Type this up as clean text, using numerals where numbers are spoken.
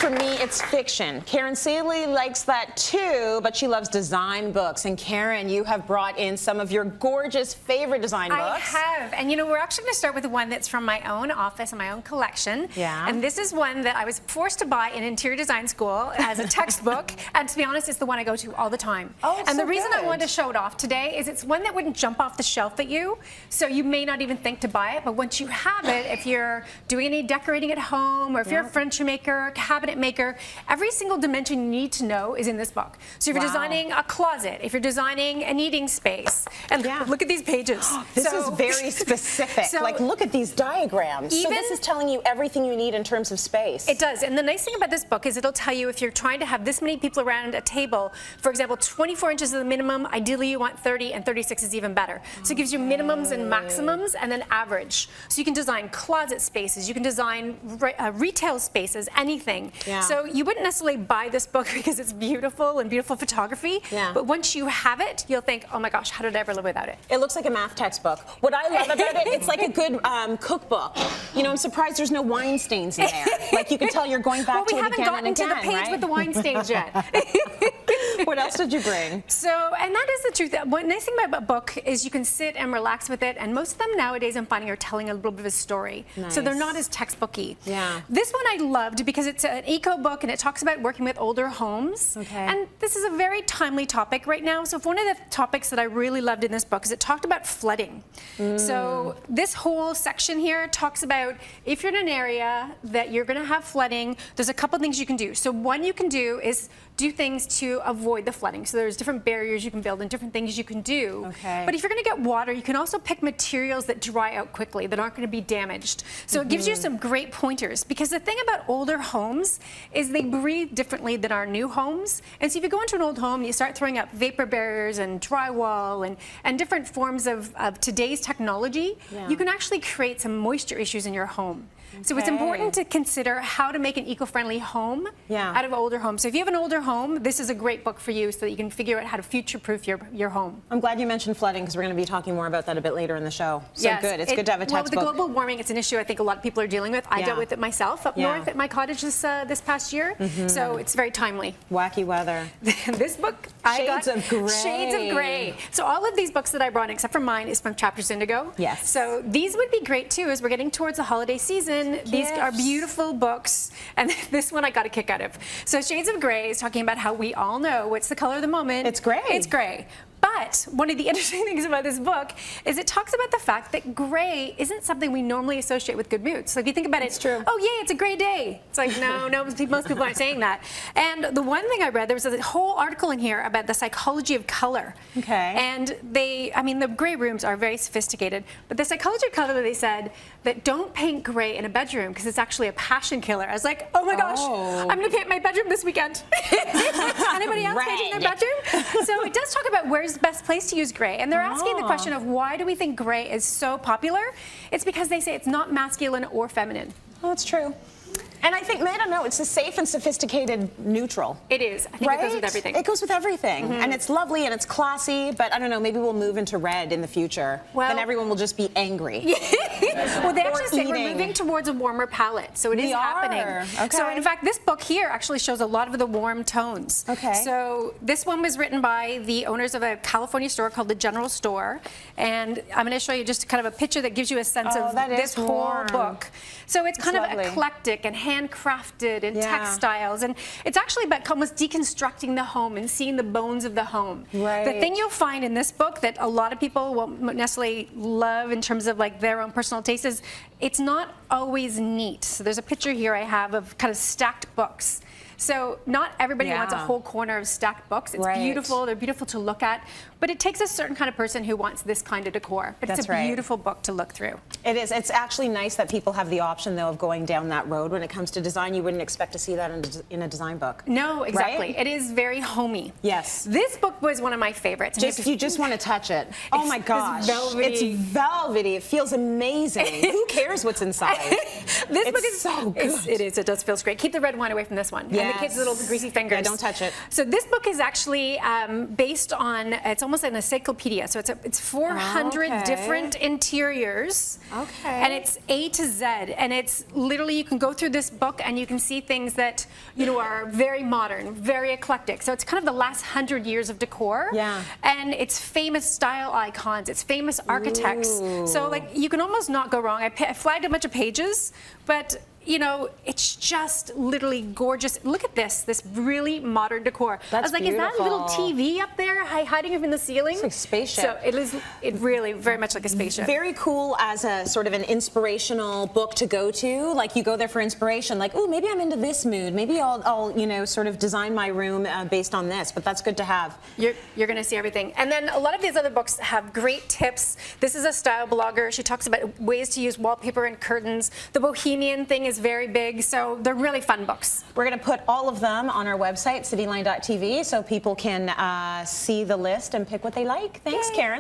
for me, it's fiction. Karen Seeley likes that too, but she loves design books. And Karen, you have brought in some of your gorgeous favorite design books. I have. And you know, we're actually going to start with the one that's from my own office and my own collection. Yeah. And this is one that I was forced to buy in interior design school as a textbook. And to be honest, it's the one I go to all the time. Oh, and so the reason good. I wanted to show it off today is it's one that wouldn't jump off the shelf at you. So you may not even think to buy it. But once you have it, if you're doing any decorating at home, or if you're a furniture maker, cabinet maker, every single dimension you need to know is in this book. So if you're designing a closet, if you're designing an eating space, and look at these pages. This is very specific. Like, look at these diagrams. So this is telling you everything you need in terms of space. It does. And the nice thing about this book is it'll tell you if you're trying to have this many people around a table, for example, 24 inches is the minimum, ideally you want 30, and 36 is even better. So it gives you minimums and maximums, and then average. So you can design closet spaces, you can design retail spaces, anything. So you wouldn't necessarily buy this book because it's beautiful and beautiful photography, but once you have it, you'll think, oh my gosh, how did I ever live without it? It looks like a math textbook. What I love about it, it's like a good cookbook. You know, I'm surprised there's no wine stains in there. Like, you can tell you're going back to it again and again, well, we haven't gotten to the page with the wine stains yet. What else did you bring? So, and that is the truth. One nice thing about a book is you can sit and relax with it, and most of them nowadays I'm finding are telling a little bit of a story. So they're not as textbooky. This one I loved because it's an eco book and it talks about working with older homes. And this is a very timely topic right now. So one of the topics that I really loved in this book is it talked about flooding. So this whole section here talks about if you're in an area that you're going to have flooding, there's a couple things you can do. So one you can do is do things to avoid the flooding. So there's different barriers you can build and different things you can do. But if you're going to get water, you can also pick materials that dry out quickly, that aren't going to be damaged. So it gives you some great pointers, because the thing about older homes is they breathe differently than our new homes. And so if you go into an old home, you start throwing up vapor barriers and drywall and different forms of today's technology, you can actually create some moisture issues in your home. So it's important to consider how to make an eco-friendly home out of older homes. So if you have an older home, this is a great book for you so that you can figure out how to future-proof your home. I'm glad you mentioned flooding, because we're going to be talking more about that a bit later in the show. So good. It's good to have a textbook. Well, with the global warming, it's an issue I think a lot of people are dealing with. I dealt with it myself up north at my cottage this past year. So it's very timely. Wacky weather. This book, Shades of Grey. Shades of Grey. So all of these books that I brought, except for mine, is from Chapters Indigo. So these would be great too, as we're getting towards the holiday season. These are beautiful books, and this one I got a kick out of. So Shades of Grey is talking about how we all know what's the color of the moment. It's gray. It's gray. But one of the interesting things about this book is it talks about the fact that gray isn't something we normally associate with good moods. So if you think about it, it's true. Oh, yay, it's a gray day. It's like, no, most people aren't saying that. And the one thing I read, there was a whole article in here about the psychology of color. And I mean, the gray rooms are very sophisticated, but the psychology of color, they said that don't paint gray in a bedroom because it's actually a passion killer. I was like, oh my gosh, I'm going to paint my bedroom this weekend. Anybody else painting their bedroom? So it does talk about where's the best place to use gray, and they're asking the question of why do we think gray is so popular? It's because they say it's not masculine or feminine. Well, that's true. And I think, I don't know, it's a safe and sophisticated neutral. It is. I think it goes with everything. It goes with everything. And it's lovely and it's classy, but I don't know, maybe we'll move into red in the future. Well, then everyone will just be angry. Well, they actually say we're moving towards a warmer palette, so it is happening. So in fact, this book here actually shows a lot of the warm tones. So this one was written by the owners of a California store called the General Store, and I'm going to show you just kind of a picture that gives you a sense of this whole book. So it's kind of eclectic and handcrafted and textiles, and it's actually about almost deconstructing the home and seeing the bones of the home. The thing you'll find in this book that a lot of people won't necessarily love in terms of like their own personal taste is it's not always neat. So there's a picture here I have of kind of stacked books. So not everybody wants a whole corner of stacked books. It's beautiful. They're beautiful to look at. But it takes a certain kind of person who wants this kind of decor. But it's a beautiful book to look through. It is. It's actually nice that people have the option, though, of going down that road when it comes to design. You wouldn't expect to see that in a design book. No, exactly. It is very homey. This book was one of my favorites. You just want to touch it. Oh my gosh. It's velvety. It feels amazing. Who cares w's inside? This book is so good. It is. It does feel great. Keep the red wine away from this one. and the kids' little greasy fingers. Yeah, don't touch it. So this book is actually based on, it's almost an encyclopedia. So it's 400 different interiors. Okay. And it's A to Z. And it's literally, you can go through this book and you can see things that, you know, are very modern, very eclectic. So it's kind of the last 100 years of decor. Yeah. And it's famous style icons. It's famous architects. Ooh. So like, you can almost not go wrong. I flagged a bunch of pages, but you know, it's just literally gorgeous. Look at this really modern decor. That's I was like, beautiful. is that a little TV up there hiding up in the ceiling? It's like a spaceship. So it really very much like a spaceship. Very cool as a sort of an inspirational book to go to. Like you go there for inspiration, like, oh, maybe I'm into this mood. Maybe I'll you know, sort of design my room based on this, but that's good to have. You're going to see everything. And then a lot of these other books have great tips. This is a style blogger. She talks about ways to use wallpaper and curtains. The bohemian thing is very big, so they're really fun books. We're going to put all of them on our website, cityline.tv, so people can see the list and pick what they like. Thanks, Yay. Karen.